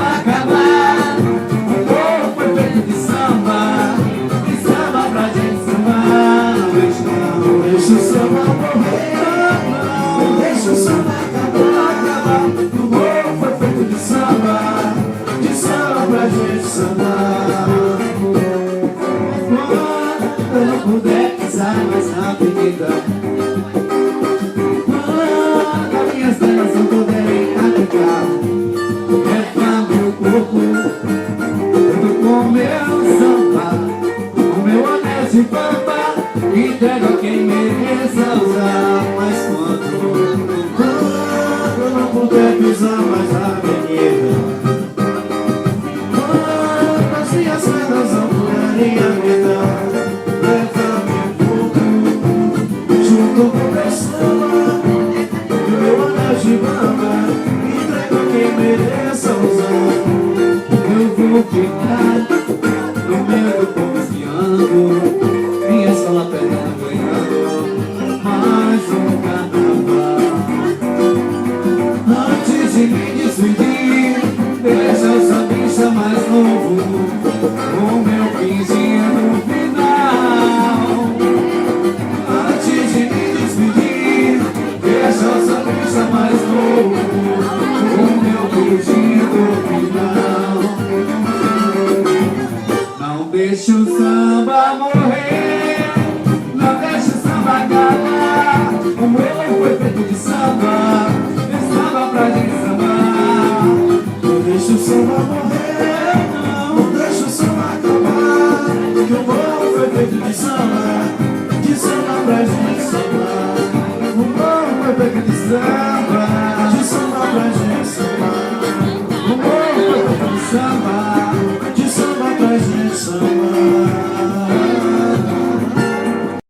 samba acabar. O morro foi feito de samba pra gente sambar. Não deixa o samba morrer, não deixa o samba acabar. O morro foi feito de samba pra gente sambar. Quando eu não puder pisar mais na avenida, quando as minhas pernas não puderem atacar, leva meu corpo junto com meu samba, o meu anel de pampa, entrego a quem mereça usar. Mas quando eu não puder pisar mais na avenida, quando as minhas pernas não puderem aguentar, leva meu corpo junto com meu samba, o meu anel de pampa, entrego a quem mereça usar. Eu vou ficar no meio do confiando, minha escola perdendo, ganhando mais um carnaval. Antes de me despedir, deixa o sambista mais novo, o meu quinzinho no final. Antes de me despedir, deixa o sambista mais novo, o meu quinzinho no final. Não deixa o samba morrer, não deixa o samba acabar. O morro foi feito de samba pra gente